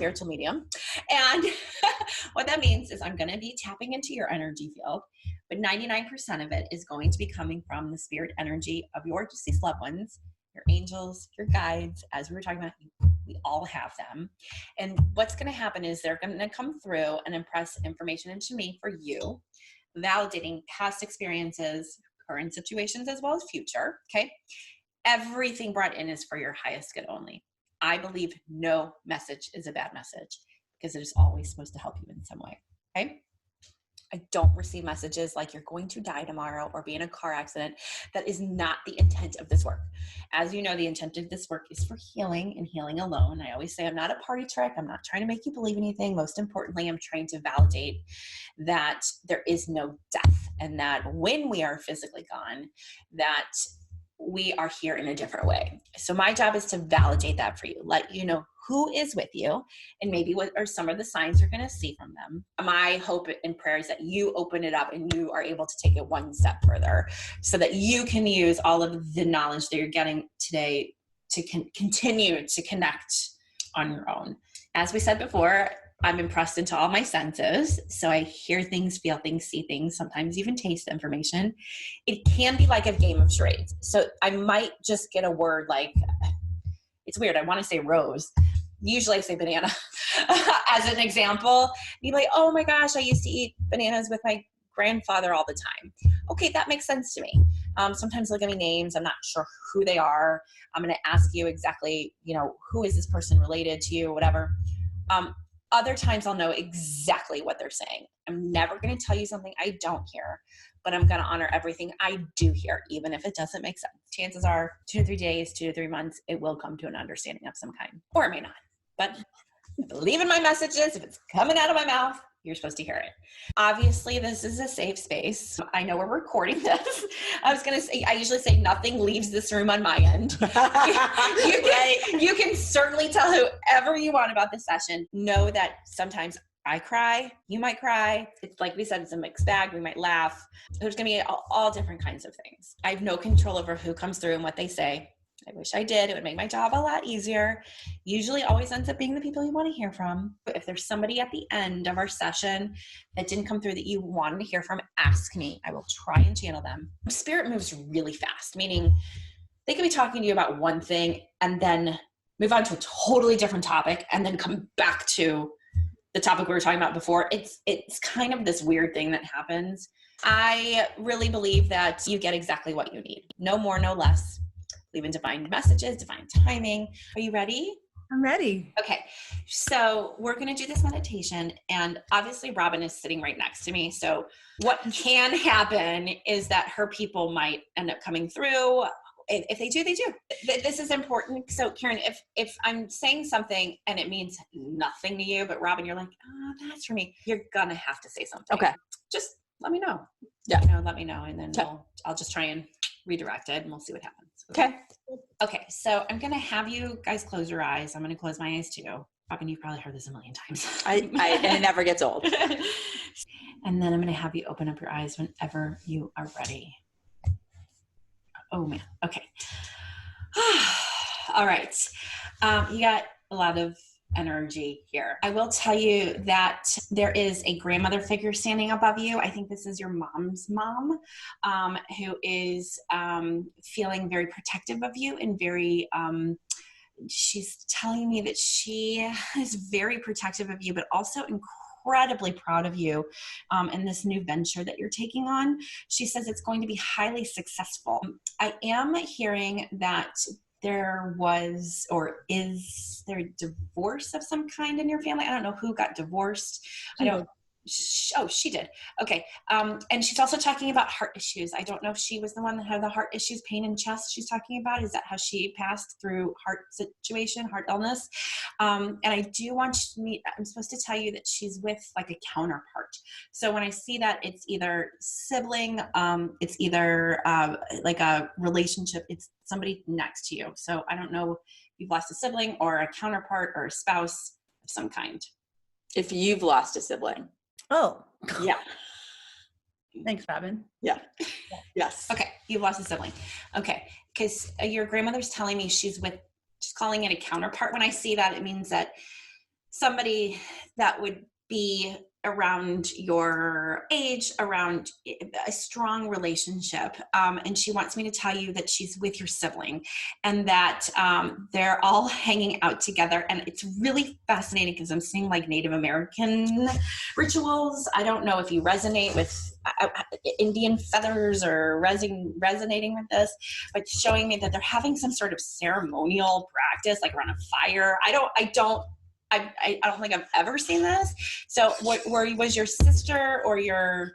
spiritual medium. And what that means is I'm going to be tapping into your energy field, but 99% of it is going to be coming from the spirit energy of your deceased loved ones, your angels, your guides. As we were talking about, we all have them. And what's going to happen is they're going to come through and impress information into me for you, validating past experiences, current situations, as well as future. Okay. Everything brought in is for your highest good only. I believe no message is a bad message because it is always supposed to help you in some way. Okay. I don't receive messages like you're going to die tomorrow or be in a car accident. That is not the intent of this work. As you know, the intent of this work is for healing and healing alone. I always say I'm not a party trick. I'm not trying to make you believe anything. Most importantly, I'm trying to validate that there is no death and that when we are physically gone, that we are here in a different way. So my job is to validate that for you, let you know who is with you and maybe what are some of the signs you're going to see from them. My hope and prayer is that you open it up and you are able to take it one step further so that you can use all of the knowledge that you're getting today to continue to connect on your own. As we said before, I'm impressed into all my senses. So I hear things, feel things, see things, sometimes even taste information. It can be like a game of charades. So I might just get a word like, it's weird, I want to say rose. Usually I say banana as an example. You'd be like, oh my gosh, I used to eat bananas with my grandfather all the time. Okay, that makes sense to me. Sometimes they'll give me names. I'm not sure who they are. I'm going to ask you exactly, who is this person related to you, whatever. Other times I'll know exactly what they're saying. I'm never going to tell you something I don't hear, but I'm going to honor everything I do hear, even if it doesn't make sense. Chances are 2 to 3 days, 2 to 3 months, it will come to an understanding of some kind, or it may not. But I believe in my messages. If it's coming out of my mouth, you're supposed to hear it. Obviously, this is a safe space. I know we're recording this. I was going to say, I usually say nothing leaves this room on my end. You can certainly tell whoever you want about this session. Know that sometimes I cry, you might cry. It's like we said, it's a mixed bag. We might laugh. There's going to be all different kinds of things. I have no control over who comes through and what they say. I wish I did. It would make my job a lot easier. Usually always ends up being the people you want to hear from. But if there's somebody at the end of our session that didn't come through that you wanted to hear from, ask me. I will try and channel them. Spirit moves really fast, meaning they could be talking to you about one thing and then move on to a totally different topic and then come back to the topic we were talking about before. It's kind of this weird thing that happens. I really believe that you get exactly what you need. No more, no less. Believe in divine messages, divine timing. Are you ready? I'm ready. Okay. So we're going to do this meditation, and obviously Robyn is sitting right next to me. So what can happen is that her people might end up coming through. If they do, they do. This is important. So Karen, if I'm saying something and it means nothing to you, but Robyn, you're like, oh, that's for me, you're going to have to say something. Okay. Just let me know. Yeah. Let me know. And then I'll just try and redirect it and we'll see what happens. Okay. So I'm going to have you guys close your eyes. I'm going to close my eyes too. Robyn, you've probably heard this a million times. And it never gets old. And then I'm going to have you open up your eyes whenever you are ready. Oh man. Okay. All right. You got a lot of energy here. I will tell you that there is a grandmother figure standing above you. I think this is your mom's mom, who is feeling very protective of you and very, she's telling me that she is very protective of you, but also incredibly proud of you in this new venture that you're taking on. She says it's going to be highly successful. I am hearing that there was, or is there a divorce of some kind in your family? I don't know who got divorced. She did. Okay. And she's also talking about heart issues. I don't know if she was the one that had the heart issues, pain in chest she's talking about. Is that how she passed through heart situation, heart illness? And I do want you to meet, I'm supposed to tell you that she's with like a counterpart. So when I see that, it's either sibling, it's either like a relationship, it's somebody next to you. So I don't know if you've lost a sibling or a counterpart or a spouse of some kind. If you've lost a sibling. Oh, yeah. Thanks, Robyn. Yeah. Yes. Okay. You've lost a sibling. Okay. Because your grandmother's telling me she's calling it a counterpart. When I see that, it means that somebody that would be around your age, around a strong relationship. And she wants me to tell you that she's with your sibling and that they're all hanging out together. And it's really fascinating because I'm seeing like Native American rituals. I don't know if you resonate with Indian feathers or resonating with this, but showing me that they're having some sort of ceremonial practice, like around a fire. I don't think I've ever seen this. So was your sister or your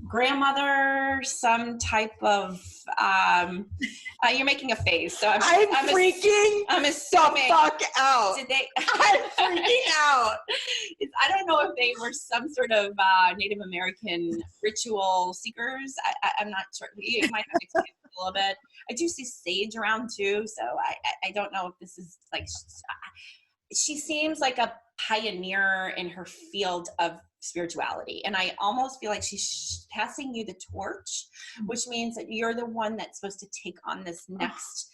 grandmother some type of, you're making a face. So I'm freaking I'm assuming, the fuck out. I'm freaking out. I don't know if they were some sort of Native American ritual seekers. I'm not sure. You might have to explain it a little bit. I do see sage around too, so I don't know if this is like, she seems like a pioneer in her field of spirituality, and I almost feel like she's passing you the torch, which means that you're the one that's supposed to take on this next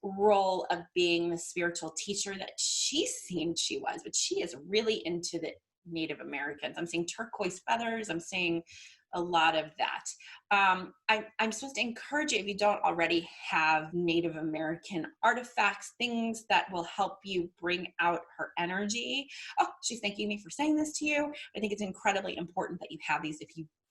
role of being the spiritual teacher that she seemed she was, but she is really into the Native Americans. I'm seeing turquoise feathers. I'm seeing a lot of that. I'm supposed to encourage you, if you don't already have Native American artifacts, things that will help you bring out her energy. Oh, she's thanking me for saying this to you. I think it's incredibly important that you have these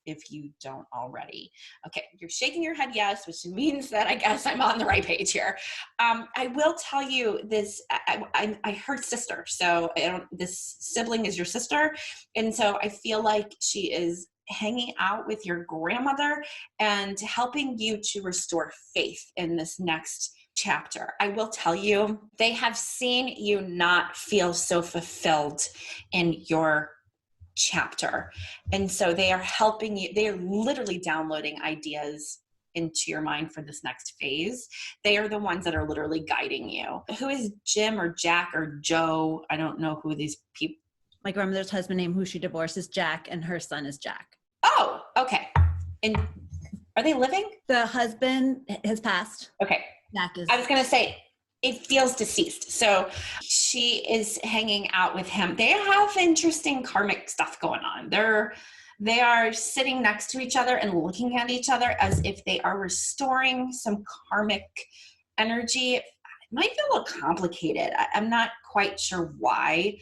if you don't already. Okay, you're shaking your head yes, which means that I guess I'm on the right page here. I will tell you this, I heard sister, so this sibling is your sister, and so I feel like she is hanging out with your grandmother and helping you to restore faith in this next chapter. I will tell you, they have seen you not feel so fulfilled in your chapter. And so they are helping you. They are literally downloading ideas into your mind for this next phase. They are the ones that are literally guiding you. Who is Jim or Jack or Joe? I don't know who these people. My grandmother's husband name, who she divorced, is Jack, and her son is Jack. Oh, okay. And are they living? The husband has passed. Okay. Jack is. I was going to say, it feels deceased. So she is hanging out with him. They have interesting karmic stuff going on. They are sitting next to each other and looking at each other as if they are restoring some karmic energy. It might feel a little complicated. I'm not quite sure why.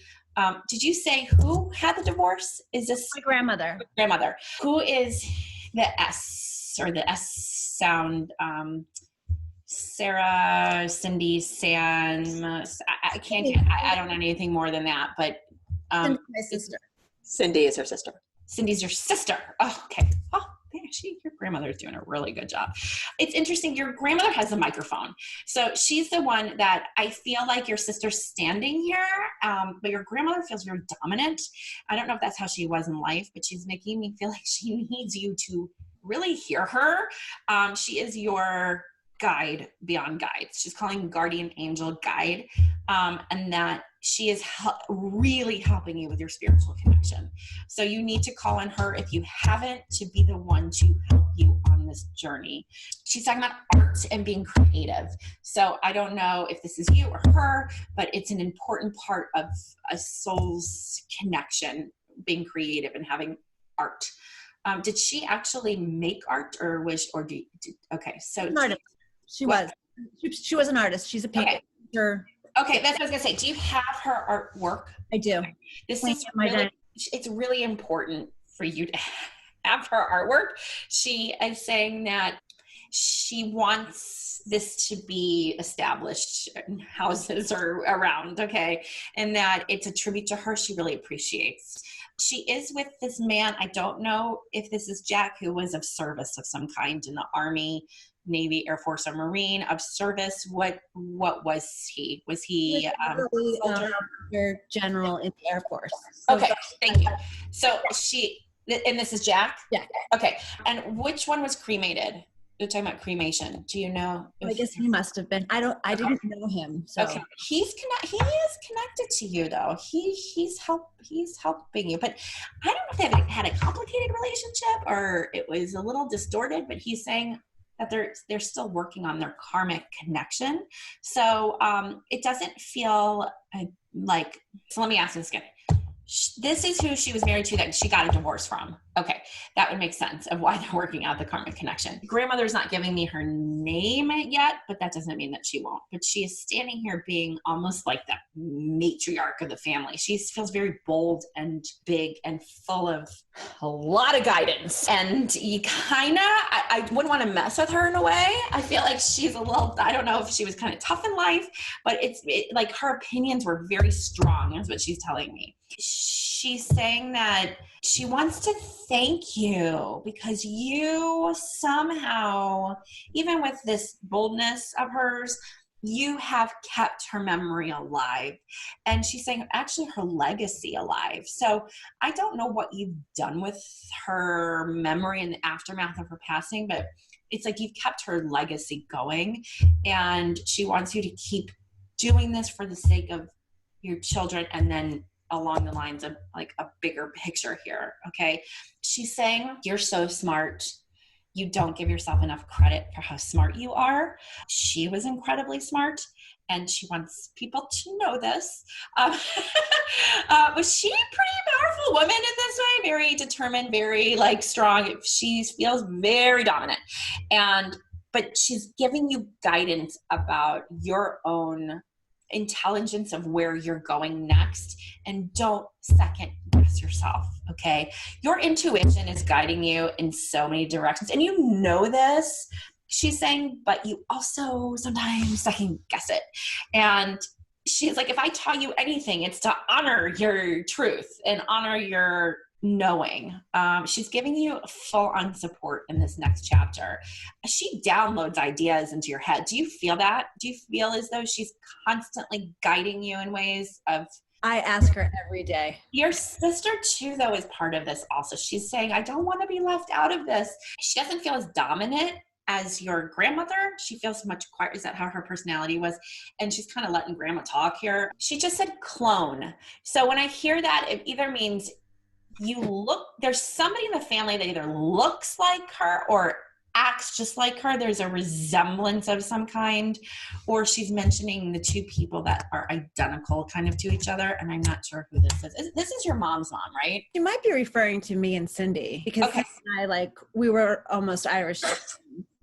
Did you say who had the divorce? Is this my grandmother? Grandmother. Who is the S or the S sound? Sarah, Cindy, Sam. I can't. I don't know anything more than that. But Cindy's my sister. Cindy is her sister. Cindy's your sister. Oh, okay. Oh, your grandmother is doing a really good job. It's interesting. Your grandmother has a microphone. So she's the one that I feel like your sister's standing here, but your grandmother feels very dominant. I don't know if that's how she was in life, but she's making me feel like she needs you to really hear her. She is your guide beyond guides. She's calling guardian angel guide, and that she is really helping you with your spiritual connection. So you need to call on her if you haven't, to be the one to help you on this journey. She's talking about art and being creative. So I don't know if this is you or her, but it's an important part of a soul's connection, being creative and having art. Did she actually make art, or okay? So she was an artist. She's a painter. Okay, that's what I was gonna say. Do you have her artwork? I do. This is really, it's really important for you to have her artwork. She is saying that she wants this to be established in houses or around, okay? And that it's a tribute to her she really appreciates. She is with this man. I don't know if this is Jack, who was of service of some kind in the Army, Navy, Air Force, or Marine of service. What was he? Was he soldier, general in the Air Force? Okay, thank you. So and this is Jack? Yeah. Okay, and which one was cremated? You're talking about cremation. Do you know? I guess he must have been. I didn't know him. So. Okay, he is connected to you though. He's helping you. But I don't know if they had a complicated relationship or it was a little distorted. But he's saying, that they're still working on their karmic connection. So it doesn't feel like, so let me ask this again. This is who she was married to that she got a divorce from. Okay, that would make sense of why they're working out the karmic connection. Grandmother's not giving me her name yet, but that doesn't mean that she won't. But she is standing here being almost like the matriarch of the family. She feels very bold and big and full of a lot of guidance. And you kind of, I wouldn't want to mess with her in a way. I feel like she's a little, I don't know if she was kind of tough in life, but it's like her opinions were very strong, is what she's telling me. She's saying that she wants to thank you because you somehow, even with this boldness of hers, you have kept her memory alive. And she's saying actually her legacy alive. So I don't know what you've done with her memory in the aftermath of her passing, but it's like you've kept her legacy going. And she wants you to keep doing this for the sake of your children, and then along the lines of like a bigger picture here. Okay. She's saying, you're so smart. You don't give yourself enough credit for how smart you are. She was incredibly smart, and she wants people to know this. Was she a pretty powerful woman in this way? Very determined, very like strong. She feels very dominant, but she's giving you guidance about your own intelligence of where you're going next, and don't second guess yourself. Okay. Your intuition is guiding you in so many directions, and you know this, she's saying, but you also sometimes second guess it. And she's like, if I taught you anything, it's to honor your truth and honor your knowing. She's giving you full on support in this next chapter. She downloads ideas into your head. Do you feel that? Do you feel as though she's constantly guiding you in ways of... I ask her every day. Your sister too, though, is part of this also. She's saying, I don't want to be left out of this. She doesn't feel as dominant as your grandmother. She feels much quiet. Is that how her personality was? And she's kind of letting grandma talk here. She just said clone. So when I hear that, it either means there's somebody in the family that either looks like her or acts just like her. There's a resemblance of some kind, or she's mentioning the two people that are identical kind of to each other. And I'm not sure who this is. This is your mom's mom, right? She might be referring to me and Cindy, because okay. we were almost Irish.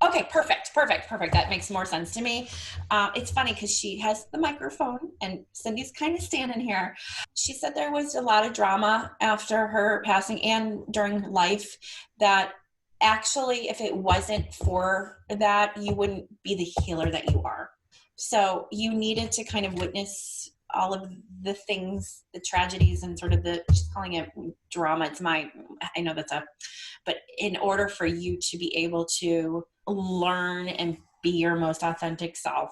Okay, perfect. That makes more sense to me. It's funny because she has the microphone and Cindy's kind of standing here. She said there was a lot of drama after her passing and during life, that actually, if it wasn't for that, you wouldn't be the healer that you are. So you needed to kind of witness all of the things, the tragedies, and sort of she's calling it drama. I know but in order for you to be able to learn and be your most authentic self,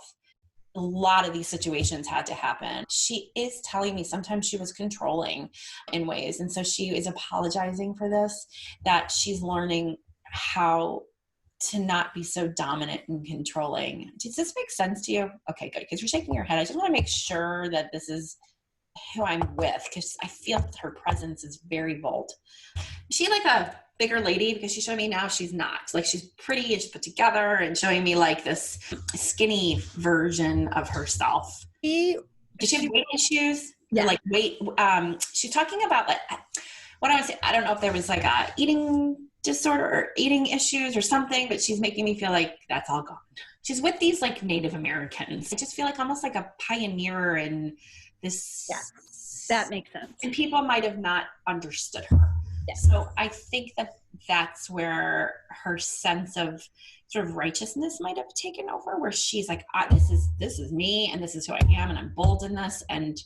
a lot of these situations had to happen. She is telling me sometimes she was controlling in ways. And so she is apologizing for this, that she's learning how to not be so dominant and controlling. Does this make sense to you? Okay, good. Because you're shaking your head. I just want to make sure that this is who I'm with, because I feel that her presence is very bold. Is she like a bigger lady? Because she's showing me now she's not. Like, she's pretty and she's put together, and showing me like this skinny version of herself. Does she have weight issues? Yeah. Like weight. She's talking about like, what I would say, I don't know if there was like a eating disorder or eating issues or something, but she's making me feel like that's all gone. She's with these like Native Americans. I just feel like almost like a pioneer in this. Yeah, that makes sense. And people might have not understood her. Yeah. So I think that's where her sense of sort of righteousness might have taken over, where she's like, this is me, and this is who I am, and I'm bold in this, and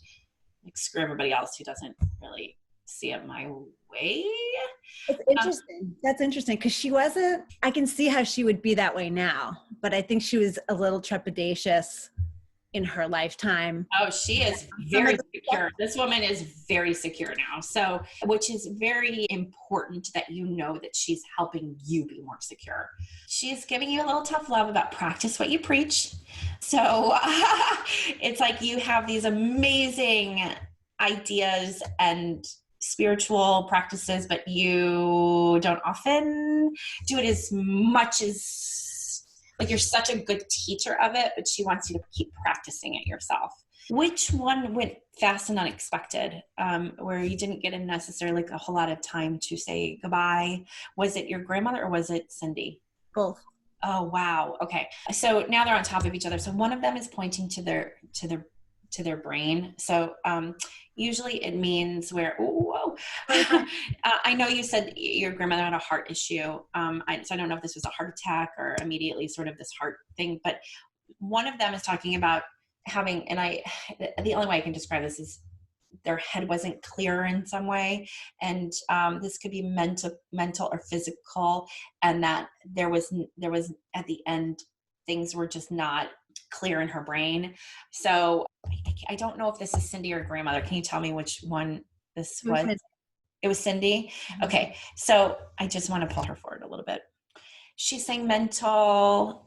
like, screw everybody else who doesn't really see it my way. It's interesting. That's interesting, because I can see how she would be that way now, but I think she was a little trepidatious in her lifetime. Oh, she is very secure. This woman is very secure now. So, which is very important that you know that she's helping you be more secure. She's giving you a little tough love about practice what you preach. So it's like you have these amazing ideas and spiritual practices, but you don't often do it as much as Like you're such a good teacher of it, but she wants you to keep practicing it yourself. Which one went fast and unexpected, where you didn't get necessarily like a whole lot of time to say goodbye? Was it your grandmother or was it Cindy? Both. Oh, wow. Okay. So now they're on top of each other. So one of them is pointing to their brain. So usually it means where, whoa. I know you said your grandmother had a heart issue. So I don't know if this was a heart attack or immediately sort of this heart thing, but one of them is talking about having, and the only way I can describe this is their head wasn't clear in some way. And this could be mental or physical. And that there was at the end, things were just not clear in her brain. So I don't know if this is Cindy or grandmother. Can you tell me which one this was? It was Cindy. Okay. So I just want to pull her forward a little bit. She's saying mental,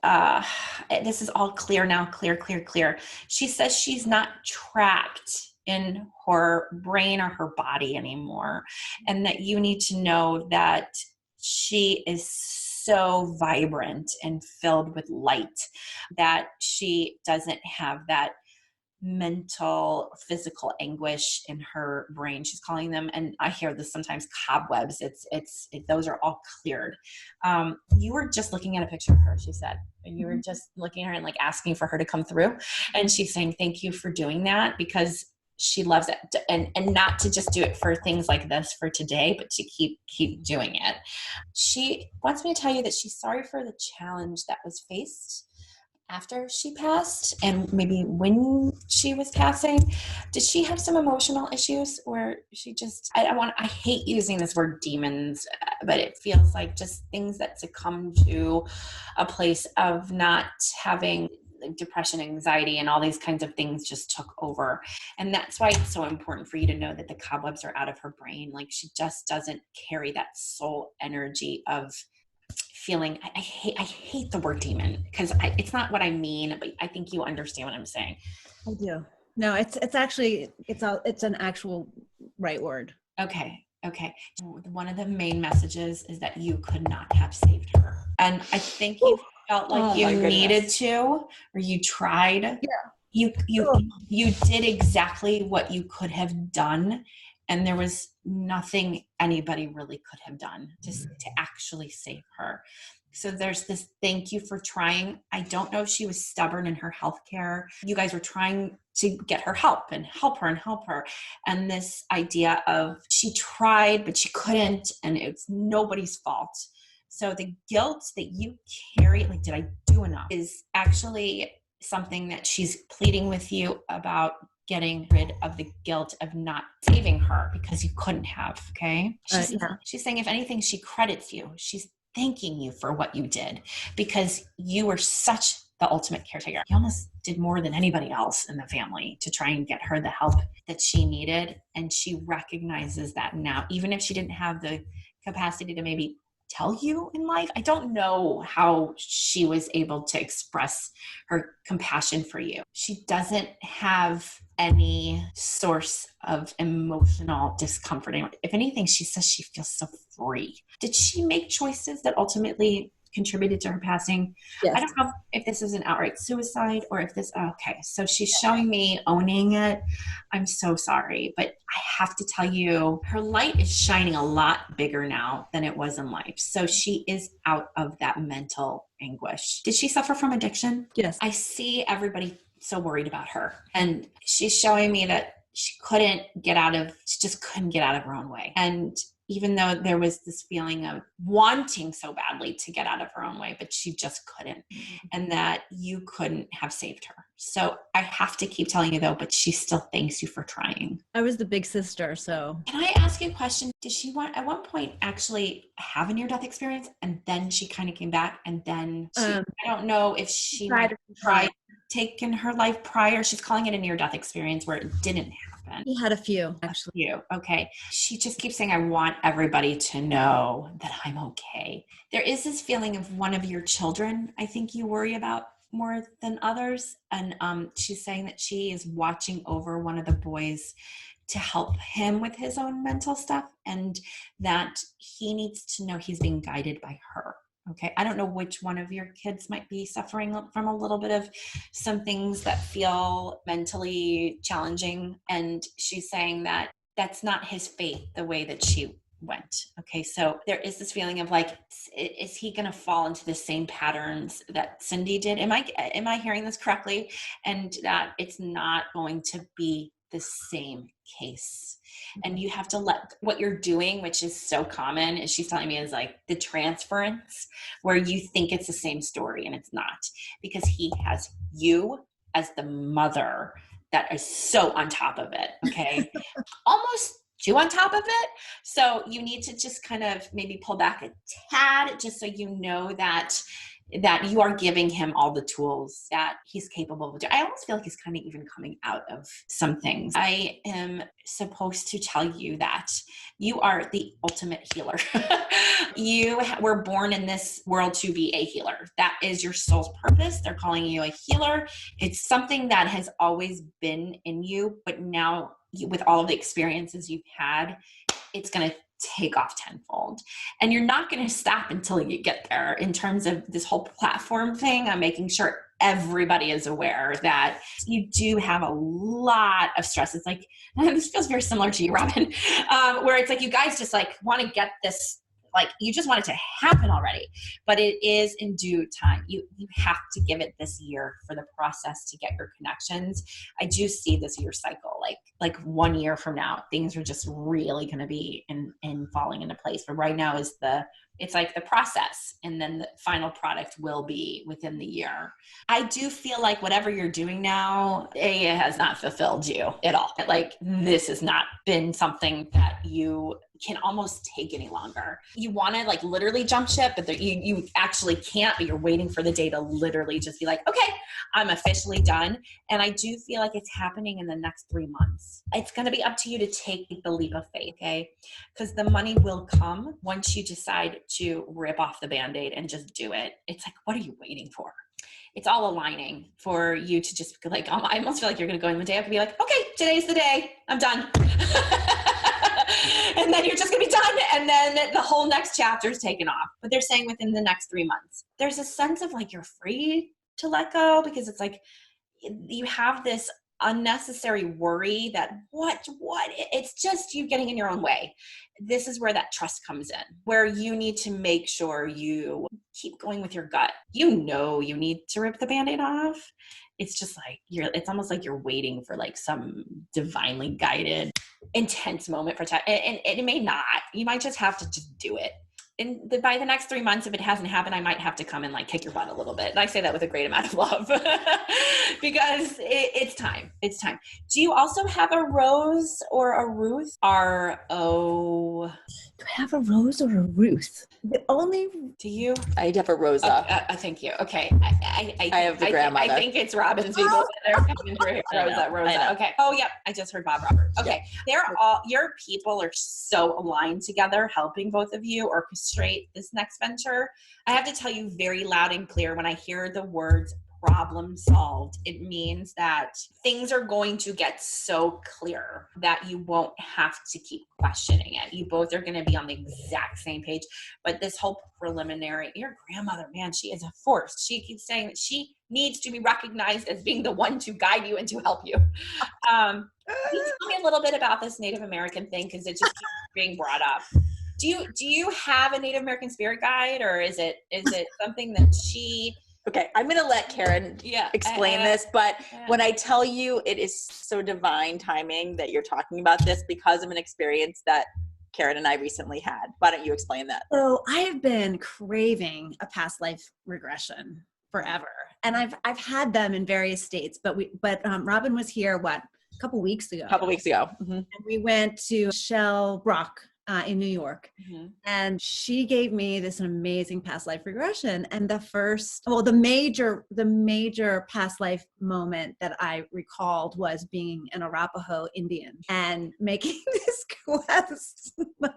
this is all clear now, clear. She says she's not trapped in her brain or her body anymore. And that you need to know that she is so vibrant and filled with light, that she doesn't have that mental, physical anguish in her brain. She's calling them, and I hear this sometimes, cobwebs. Those are all cleared. You were just looking at a picture of her, she said. You were just looking at her and like asking for her to come through. And she's saying, thank you for doing that, because she loves it. And not to just do it for things like this for today, but to keep doing it. She wants me to tell you that she's sorry for the challenge that was faced after she passed and maybe when she was passing. Did she have some emotional issues where she just, I hate using this word demons, but it feels like just things that succumb to a place of not having depression, anxiety, and all these kinds of things just took over. And that's why it's so important for you to know that the cobwebs are out of her brain. Like she just doesn't carry that soul energy of feeling. I hate the word demon because it's not what I mean, but I think you understand what I'm saying. I do. No, it's actually, it's an actual right word. Okay. One of the main messages is that you could not have saved her. And I think you felt like you needed to, or you tried. Yeah. You did exactly what you could have done. And there was nothing anybody really could have done to actually save her. So there's this thank you for trying. I don't know if she was stubborn in her healthcare. You guys were trying to get her help and help her. And this idea of she tried, but she couldn't, and it's nobody's fault. So the guilt that you carry, like, did I do enough, is actually something that she's pleading with you about, getting rid of the guilt of not saving her because you couldn't have. Okay. She's saying, if anything, she credits you. She's thanking you for what you did because you were such the ultimate caretaker. You almost did more than anybody else in the family to try and get her the help that she needed. And she recognizes that now, even if she didn't have the capacity to maybe tell you in life. I don't know how she was able to express her compassion for you. She doesn't have any source of emotional discomfort anymore. If anything, she says she feels so free. Did she make choices that ultimately contributed to her passing? Yes. I don't know if this is an outright suicide or if this, okay. So she's showing me owning it. I'm so sorry, but I have to tell you, her light is shining a lot bigger now than it was in life. So she is out of that mental anguish. Did she suffer from addiction? Yes. I see everybody so worried about her. And she's showing me that she just couldn't get out of her own way. And even though there was this feeling of wanting so badly to get out of her own way, but she just couldn't, and that you couldn't have saved her. So I have to keep telling you though, but she still thanks you for trying. I was the big sister, so. Can I ask you a question? Did she at one point actually have a near-death experience and then she kind of came back and then I don't know if she tried taking her life prior. She's calling it a near-death experience where it didn't happen. He had a few, actually. Okay. She just keeps saying, I want everybody to know that I'm okay. There is this feeling of one of your children, I think you worry about more than others. And she's saying that she is watching over one of the boys to help him with his own mental stuff and that he needs to know he's being guided by her. Okay. I don't know which one of your kids might be suffering from a little bit of some things that feel mentally challenging. And she's saying that that's not his fate the way that she went. Okay. So there is this feeling of like, is he going to fall into the same patterns that Cindy did? Am I hearing this correctly? And that it's not going to be the same case. And you have to let what you're doing, which is so common, as she's telling me, is like the transference, where you think it's the same story and it's not, because he has you as the mother that is so on top of it. Okay. Almost too on top of it. So you need to just kind of maybe pull back a tad, just so you know that you are giving him all the tools that he's capable of doing. I almost feel like he's kind of even coming out of some things. I am supposed to tell you that you are the ultimate healer. You were born in this world to be a healer. That is your soul's purpose. They're calling you a healer. It's something that has always been in you, but now with all of the experiences you've had, it's going to take off tenfold. And you're not going to stop until you get there. In terms of this whole platform thing, I'm making sure everybody is aware that you do have a lot of stress. It's like, this feels very similar to you, Robyn, where it's like you guys just like want to get this, like you just want it to happen already, but it is in due time. You have to give it this year for the process to get your connections. I do see this year cycle, like 1 year from now, things are just really going to be in falling into place. But right now it's like the process, and then the final product will be within the year. I do feel like whatever you're doing now, it has not fulfilled you at all. Like this has not been something that you can almost take any longer. You want to like literally jump ship, but you actually can't, but you're waiting for the day to literally just be like, okay, I'm officially done. And I do feel like it's happening in the next 3 months. It's going to be up to you to take the leap of faith, okay? Because the money will come once you decide to rip off the Band-Aid and just do it. It's like, what are you waiting for? It's all aligning for you to just like, I almost feel like you're going to go in the day up and be like, okay, today's the day. I'm done. And then you're just going to be done. And then the whole next chapter is taken off. But they're saying within the next 3 months. There's a sense of like you're free to let go, because it's like you have this unnecessary worry that what it's just you getting in your own way. This is where that trust comes in, where you need to make sure you keep going with your gut. You know you need to rip the Band-Aid off. It's just like it's almost like you're waiting for like some divinely guided intense moment for time, and it may not. You might just have to just do it. And by the next 3 months, if it hasn't happened, I might have to come and like kick your butt a little bit. And I say that with a great amount of love because it's time. It's time. Do you also have a Rose or a Ruth? R-O. Do I have a Rose or a Ruth? Do you? I have a Rosa. Thank you. Okay. I have the grandmother. I think it's Robyn's people that are coming through here. Rosa. Okay. Oh, yep. I just heard Bob Roberts. Okay. Yeah. Your people are so aligned together, helping both of you orchestrate this next venture. I have to tell you very loud and clear, when I hear the words problem solved, it means that things are going to get so clear that you won't have to keep questioning it. You both are going to be on the exact same page. But this whole preliminary, your grandmother, man, she is a force. She keeps saying that she needs to be recognized as being the one to guide you and to help you. Can you tell me a little bit about this Native American thing? Because it just keeps being brought up. Do you have a Native American spirit guide, or is it something that she... Okay, I'm going to let Karen explain this, but when I tell you it is so divine timing that you're talking about this because of an experience that Karen and I recently had. Why don't you explain that? So I have been craving a past life regression forever, and I've had them in various states, but Robyn was here, a couple weeks ago. Mm-hmm. And we went to Shell Rock in New York. Mm-hmm. And she gave me this amazing past life regression. And the major past life moment that I recalled was being an Arapaho Indian and making this quest.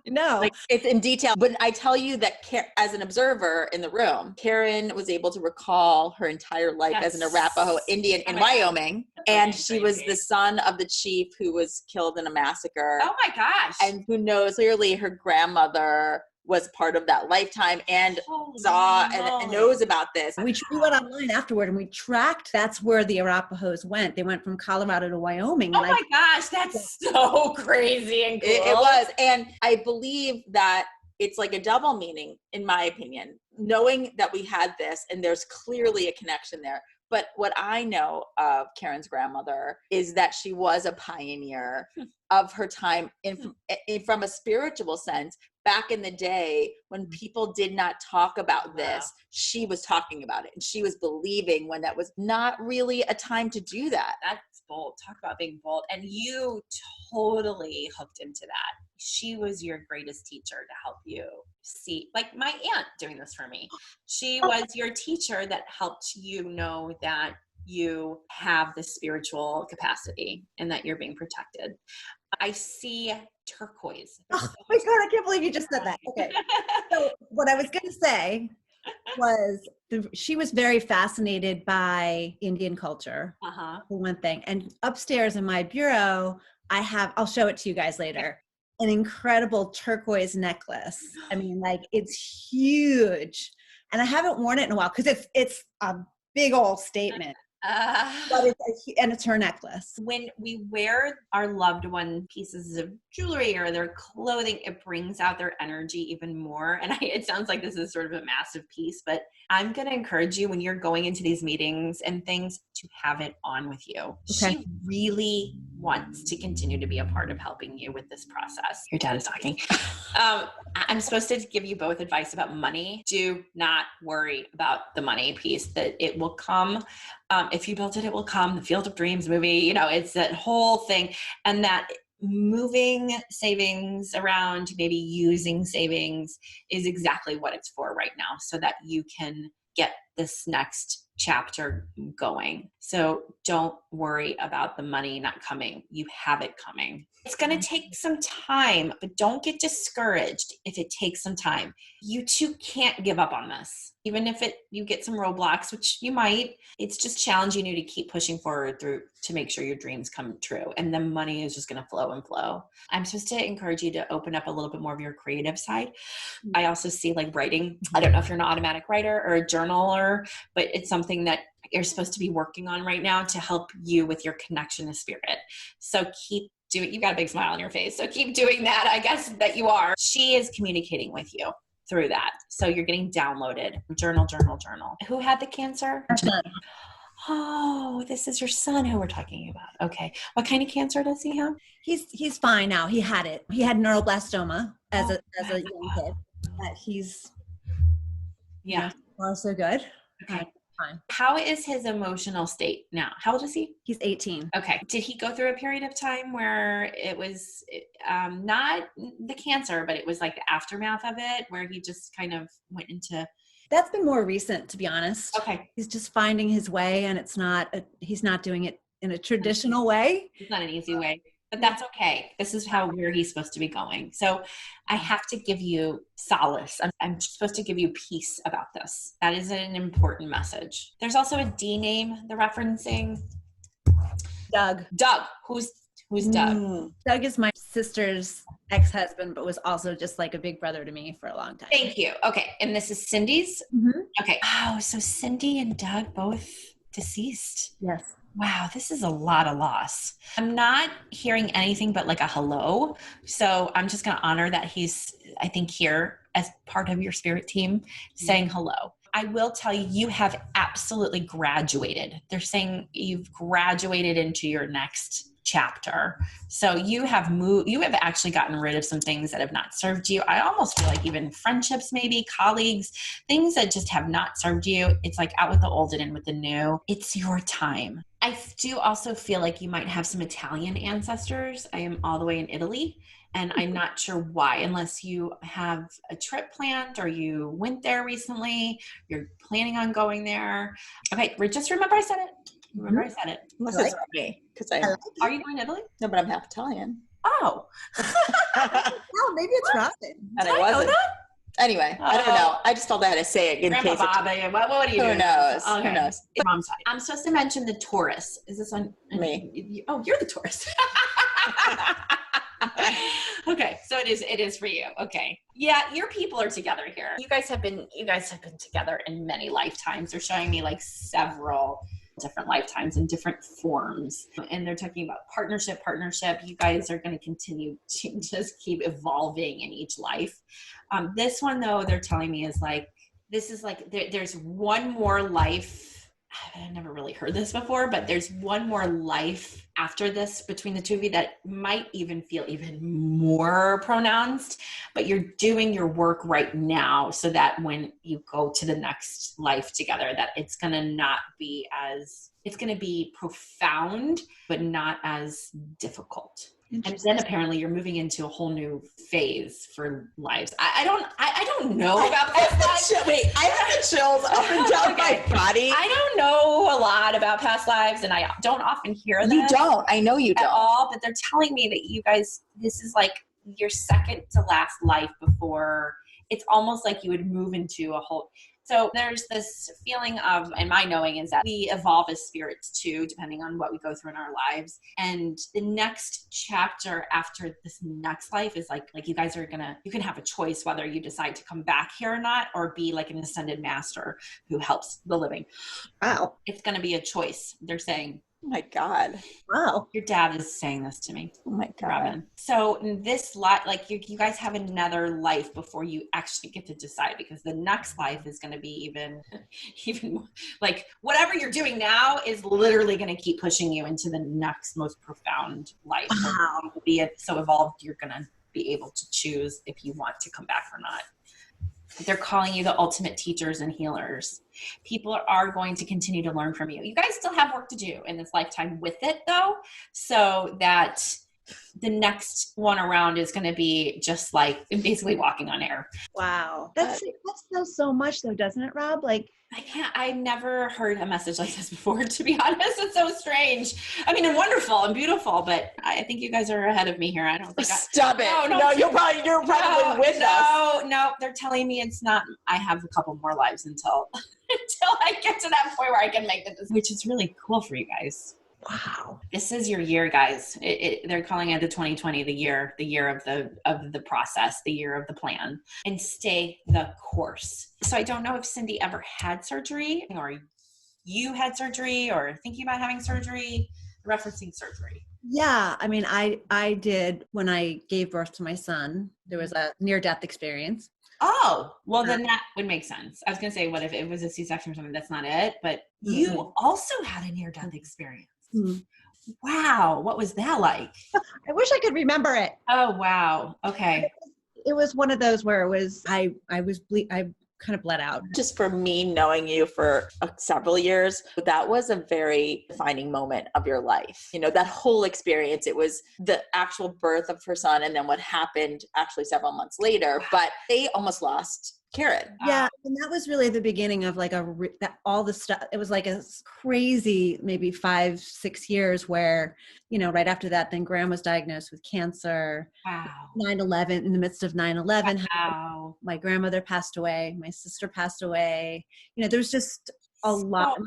No. Like, it's in detail. But I tell you that as an observer in the room, Karen was able to recall her entire life as an Arapaho Indian in Wyoming. And she was the son of the chief who was killed in a massacre. Oh my gosh. And who knows, clearly her grandmother was part of that lifetime and saw and knows about this. We went online afterward and we tracked, that's where the Arapahoes went. They went from Colorado to Wyoming. Oh my gosh, that's so crazy and cool. It was. And I believe that it's like a double meaning, in my opinion, knowing that we had this and there's clearly a connection there. But what I know of Karen's grandmother is that she was a pioneer of her time from a spiritual sense. Back in the day when people did not talk about this, she was talking about it and she was believing when that was not really a time to do that. That's bold. Talk about being bold. And you totally hooked into that. She was your greatest teacher to help you see, like my aunt doing this for me. She was your teacher that helped you know that you have the spiritual capacity and that you're being protected. I see turquoise. Oh my God, I can't believe you just said that. Okay. So what I was going to say was she was very fascinated by Indian culture, for one thing. And upstairs in my bureau, I'll show it to you guys later, an incredible turquoise necklace. I mean, like it's huge. And I haven't worn it in a while because it's a big old statement. But it's her necklace. When we wear our loved one pieces of jewelry or their clothing, it brings out their energy even more. And it sounds like this is sort of a massive piece, but I'm going to encourage you when you're going into these meetings and things to have it on with you. Okay. She really wants to continue to be a part of helping you with this process. Your dad is talking. I'm supposed to give you both advice about money. Do not worry about the money piece, that it will come. If you built it, it will come. The Field of Dreams movie, it's that whole thing. And that moving savings around, maybe using savings is exactly what it's for right now, so that you can get this next chapter going. So don't worry about the money not coming. You have it coming. It's going to take some time, but don't get discouraged if it takes some time. You too can't give up on this. Even if you get some roadblocks, which you might, it's just challenging you to keep pushing forward through to make sure your dreams come true. And the money is just going to flow and flow. I'm supposed to encourage you to open up a little bit more of your creative side. I also see like writing. I don't know if you're an automatic writer or a journaler, but it's something that you're supposed to be working on right now to help you with your connection to spirit. So keep doing, you've got a big smile on your face. So keep doing that. I guess that you are. She is communicating with you through that. So you're getting downloaded. Journal. Who had the cancer? Oh, this is your son who we're talking about. Okay. What kind of cancer does he have? He's fine now. He had it. He had neuroblastoma as a young kid. But he's so good. Okay. Fine. How is his emotional state now? How old is he? He's 18. Okay. Did he go through a period of time where it was not the cancer, but it was like the aftermath of it, where he just kind of went into... That's been more recent, to be honest. Okay. He's just finding his way, and he's not doing it in a traditional way. It's not an easy way. But that's okay. This is where he's supposed to be going. So I have to give you solace. I'm supposed to give you peace about this. That is an important message. There's also a D name they're referencing. Doug. Who's Doug? Doug is my sister's ex-husband, but was also just like a big brother to me for a long time. Thank you. Okay. And this is Cindy's? Mm-hmm. Okay. Oh, so Cindy and Doug both deceased. Yes. Wow, this is a lot of loss. I'm not hearing anything but like a hello. So I'm just going to honor that he's, I think, here as part of your spirit team saying hello. I will tell you, you have absolutely graduated. They're saying you've graduated into your next chapter. So you have actually gotten rid of some things that have not served you. I almost feel like even friendships, maybe colleagues, things that just have not served you. It's like out with the old and in with the new. It's your time. I do also feel like you might have some Italian ancestors. I am all the way in Italy, and I'm not sure why, unless you have a trip planned or you went there recently, you're planning on going there. Okay, just remember I said it. Remember I said it. Unless it's not me. Are you going to Italy? No, but I'm half Italian. Oh. Oh, maybe it's Robyn. And I wasn't. Anyway, I don't know. I just felt I had to say it in case. What do you do? Who knows? Okay. Who knows? Mom's side. I'm supposed to mention the Taurus. Is this on me? Oh, you're the Taurus. Okay, so it is for you. Okay. Yeah, your people are together here. You guys have been together in many lifetimes. They're showing me like several different lifetimes in different forms. And they're talking about partnership. You guys are going to continue to just keep evolving in each life. This one though, they're telling me is like, this is like, there's one more life. I've never really heard this before, but there's one more life after this between the two of you that might even feel even more pronounced, but you're doing your work right now so that when you go to the next life together, that it's going to not be as, it's going to be profound, but not as difficult. And then apparently you're moving into a whole new phase for lives. I don't know about past lives. Wait, I have the chills up and down my body. I don't know a lot about past lives, and I don't often hear them. You don't. I know you don't. At all, but they're telling me that you guys, this is like your second to last life before, it's almost like you would move into a whole. So there's this feeling of, and my knowing is that we evolve as spirits too, depending on what we go through in our lives. And the next chapter after this next life is like you guys are you can have a choice whether you decide to come back here or not, or be like an ascended master who helps the living. Wow. It's going to be a choice. They're saying, oh my God. Wow. Your dad is saying this to me. Oh my God. Robyn. So in this life, like you guys have another life before you actually get to decide, because the next life is going to be even like whatever you're doing now is literally going to keep pushing you into the next most profound life. Wow. You'll be so evolved, you're going to be able to choose if you want to come back or not. They're calling you the ultimate teachers and healers. People are going to continue to learn from you. You guys still have work to do in this lifetime with it though, so that the next one around is going to be just like basically walking on air. Wow. That says so much though, doesn't it, Rob? Like, I've never heard a message like this before, to be honest. It's so strange. I mean, and wonderful and beautiful, but I think you guys are ahead of me here. I don't think Stop it. No, you're probably with us. No, they're telling me it's not. I have a couple more lives until I get to that point where I can make the decision, which is really cool for you guys. wow. This is your year, guys. They're calling it the 2020, the year of the process, the year of the plan, and stay the course. So I don't know if Cindy ever had surgery, or you had surgery, or thinking about having surgery, referencing surgery. Yeah. I mean, I did when I gave birth to my son. There was a near-death experience. Oh, well, then that would make sense. I was going to say, what if it was a C-section or something? That's not it. But you also had a near-death experience. Mm-hmm. Wow. What was that like? I wish I could remember it. Oh, wow. Okay. It was one of those where it was, I kind of bled out. Just for me knowing you for several years, that was a very defining moment of your life. You know, that whole experience, it was the actual birth of her son and then what happened actually several months later, but they almost lost Karen. Yeah. And that was really the beginning of like all the stuff. It was like a crazy, maybe 5-6 years where, you know, right after that, then Graham was diagnosed with cancer. Wow. 9/11, in the midst of 9/11, wow. My grandmother passed away. My sister passed away. You know, there's just a lot.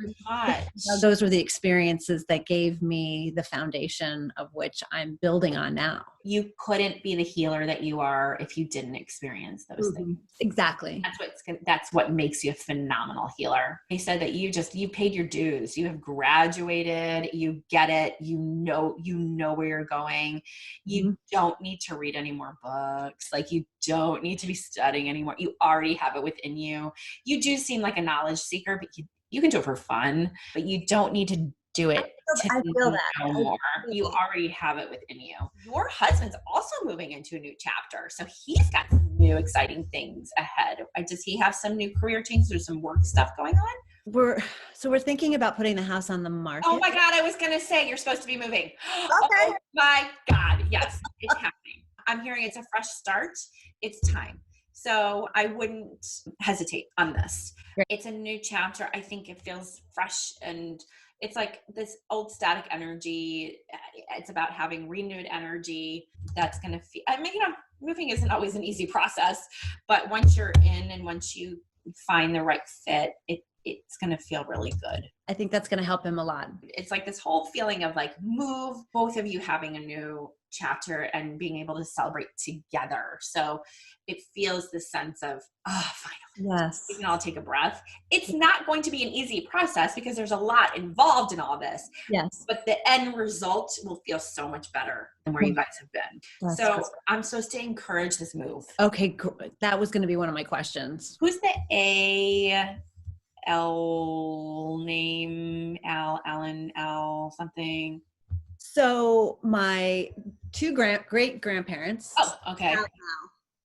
Those were the experiences that gave me the foundation of which I'm building on now. You couldn't be the healer that you are if you didn't experience those things. Exactly. That's what makes you a phenomenal healer. They said that you paid your dues. You have graduated. You get it. You know where you're going. You don't need to read any more books. Like, you don't need to be studying anymore. You already have it within you. You do seem like a knowledge seeker, but you can do it for fun, but you don't need to do it. I feel that. No more. You already have it within you. Your husband's also moving into a new chapter, so he's got some new exciting things ahead. Does he have some new career changes or some work stuff going on? We're thinking about putting the house on the market. Oh my God, I was going to say you're supposed to be moving. Okay. Oh my God, yes, it's happening. I'm hearing it's a fresh start. It's time. So I wouldn't hesitate on this. Right. It's a new chapter. I think it feels fresh, and it's like this old static energy. It's about having renewed energy that's going to feel, I mean, you know, moving isn't always an easy process, but once you're in and once you find the right fit, it's going to feel really good. I think that's going to help him a lot. It's like this whole feeling of like move, both of you having a new chapter and being able to celebrate together. So it feels this sense of, oh, finally. Yes. We can all take a breath. It's not going to be an easy process because there's a lot involved in all this. Yes. But the end result will feel so much better than where you guys have been. That's so good. I'm supposed to encourage this move. Okay, good. That was going to be one of my questions. Who's the L name? Alan, Al something? So my two great grandparents. Oh, okay.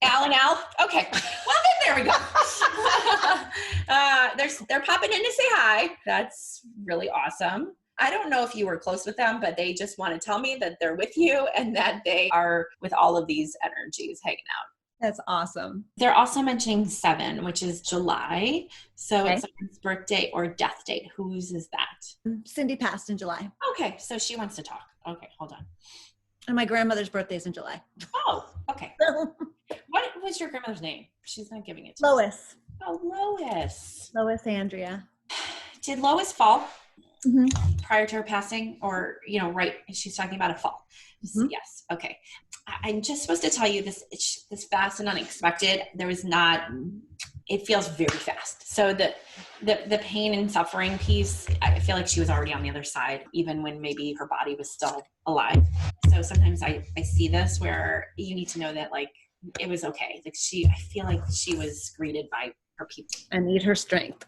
Al and Al. Okay. Well, then there we go. They're popping in to say hi. That's really awesome. I don't know if you were close with them, but they just want to tell me that they're with you and that they are with all of these energies hanging out. That's awesome. They're also mentioning 7, which is July. So Okay. It's someone's birthday or death date. Whose is that? Cindy passed in July. Okay. So she wants to talk. Okay. Hold on. And my grandmother's birthday is in July. Oh, okay. What was your grandmother's name? She's not giving it to Lois. me. Oh, Lois. Lois Andrea. Did Lois fall Mm-hmm. prior to her passing, or, right? She's talking about a fall. Mm-hmm. Yes. Okay. I'm just supposed to tell you this fast and unexpected. It feels very fast. So the pain and suffering piece, I feel like she was already on the other side, even when maybe her body was still alive. So sometimes I see this where you need to know that like, it was okay. Like I feel like she was greeted by her people. I need her strength.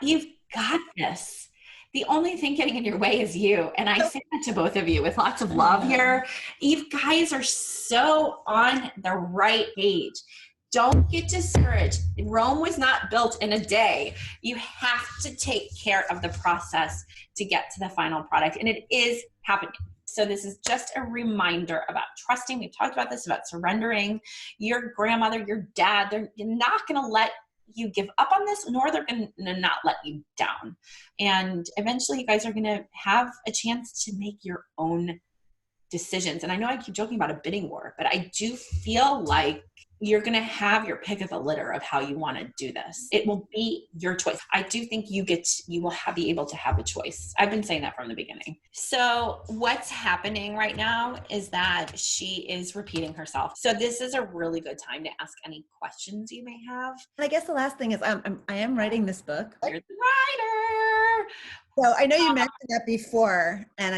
You've got this. The only thing getting in your way is you. And I say that to both of you with lots of love here. You guys are so on the right page. Don't get discouraged. Rome was not built in a day. You have to take care of the process to get to the final product. And it is happening. So this is just a reminder about trusting. We've talked about this, about surrendering. Your grandmother, your dad, they're not going to let you give up on this, nor they're going to not let you down. And eventually you guys are going to have a chance to make your own decisions. And I know I keep joking about a bidding war, but I do feel like you're going to have your pick of the litter of how you want to do this. It will be your choice. I do think you will be able to have a choice. I've been saying that from the beginning. So what's happening right now is that she is repeating herself. So this is a really good time to ask any questions you may have. And I guess the last thing is I am writing this book. You're the writer. So I know you mentioned that before, and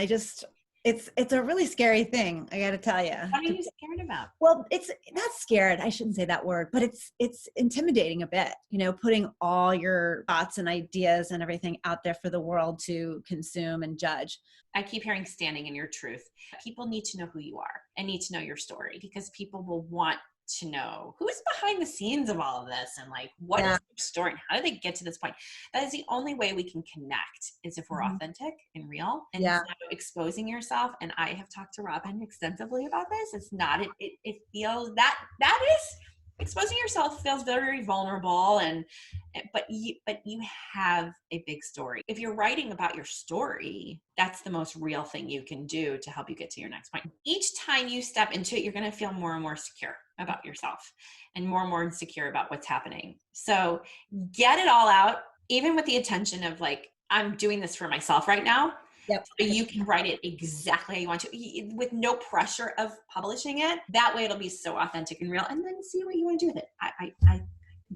it's a really scary thing, I got to tell you. What are you scared about? Well, it's not scared. I shouldn't say that word, but it's intimidating a bit, putting all your thoughts and ideas and everything out there for the world to consume and judge. I keep hearing standing in your truth. People need to know who you are and need to know your story, because people will want to know who's behind the scenes of all of this and like what is the story and how did they get to this point. That is the only way we can connect, is if we're authentic and real, and so exposing yourself. And I have talked to Robyn extensively about this. It's not it feels that is exposing yourself feels very vulnerable, but you have a big story. If you're writing about your story, that's the most real thing you can do to help you get to your next point. Each time you step into it, you're going to feel more and more secure about yourself and more insecure about what's happening. So get it all out, even with the intention of like, I'm doing this for myself right now. Yep. So you can write it exactly how you want to, with no pressure of publishing it. That way it'll be so authentic and real, and then see what you want to do with it. I think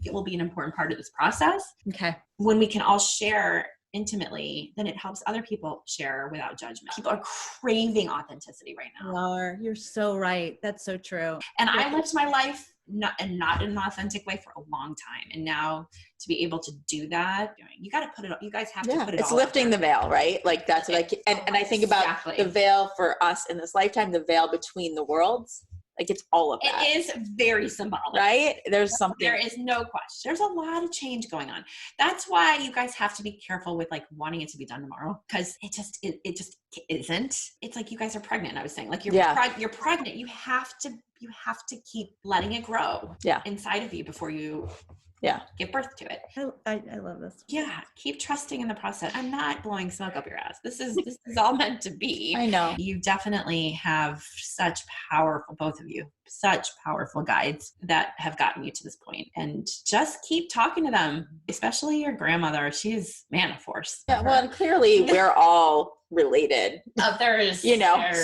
it will be an important part of this process. Okay. When we can all share intimately, then it helps other people share without judgment. People are craving authenticity right now. Laura, you're so right. That's so true. And I lived my life not in an authentic way for a long time. And now to be able to do that, you got to put it, you guys have to put it all. It's lifting the veil, right? Like that's what and I think about the veil for us in this lifetime, the veil between the worlds. Like it's all of that. It is very symbolic. Right? There's something. There is no question. There's a lot of change going on. That's why you guys have to be careful with like wanting it to be done tomorrow, because it just isn't. It's like you guys are pregnant. I was saying, like you're pregnant. You have to keep letting it grow inside of you before you Yeah. Give birth to it. I love this. Yeah. Keep trusting in the process. I'm not blowing smoke up your ass. This is all meant to be. I know. You definitely have such powerful, both of you, such powerful guides that have gotten you to this point. And just keep talking to them, especially your grandmother. She is, man, a force. Yeah. Well, and clearly we're all related. There's,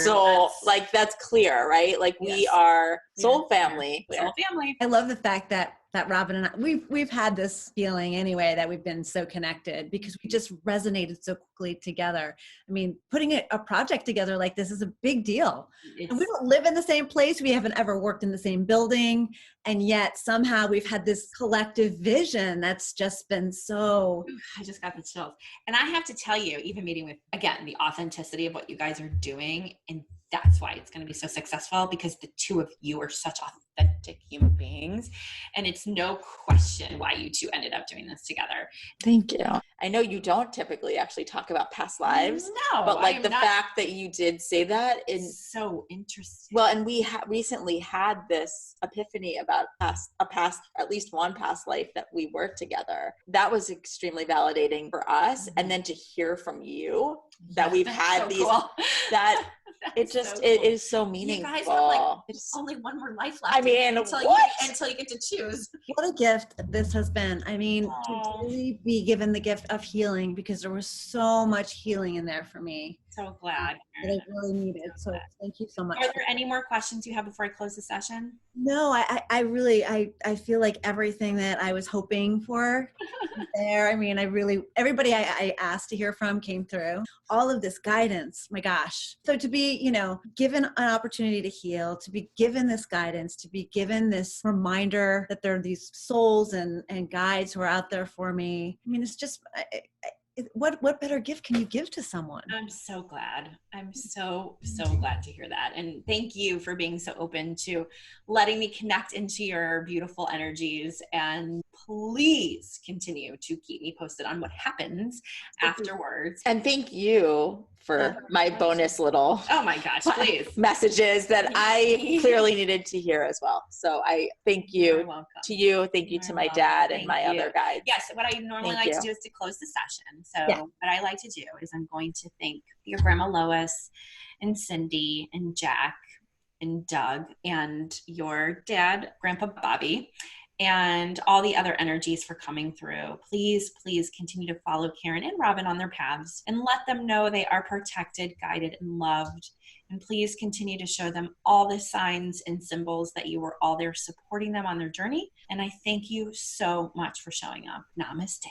so like that's clear, right? Like we are soul family. Soul family. I love the fact that Robyn and I, we've had this feeling anyway that we've been so connected because we just resonated so quickly together. I mean, putting a project together like this is a big deal. And we don't live in the same place. We haven't ever worked in the same building. And yet somehow we've had this collective vision that's just been so... I just got the chills. And I have to tell you, even meeting with, again, the authenticity of what you guys are doing, and that's why it's going to be so successful, because the two of you are such authentic human beings. And it's no question why you two ended up doing this together. Thank you. I know you don't typically actually talk about past lives. No, but like the fact that you did say that is so interesting. Well, and we recently had this epiphany about at least one past life that we worked together. That was extremely validating for us. And then to hear from you that we've had so these, cool. that it just, so cool. It is so meaningful. You guys have like only one more life left. I mean, until you get to choose. What a gift this has been. I mean, to really be given the gift of healing, because there was so much healing in there for me. So glad. That I really needed. So thank you so much. Are there any more questions you have before I close the session? No, I really feel like everything that I was hoping for there. I mean, everybody I asked to hear from came through. All of this guidance, my gosh. So to be, given an opportunity to heal, to be given this guidance, to be given this reminder that there are these souls and guides who are out there for me. I mean, it's just... what better gift can you give to someone? I'm so glad. I'm so glad to hear that. And thank you for being so open to letting me connect into your beautiful energies. And please continue to keep me posted on what happens afterwards. And thank you for my bonus little messages that I clearly needed to hear as well. So I thank you to you. Thank you to my dad and my other guides. Yes. What I normally like to do is to close the session. So what I like to do is I'm going to thank your grandma Lois and Cindy and Jack and Doug and your dad, Grandpa Bobby, and all the other energies for coming through. Please continue to follow Karen and Robyn on their paths and let them know they are protected, guided, and loved. And please continue to show them all the signs and symbols that you were all there supporting them on their journey. And I thank you so much for showing up. Namaste.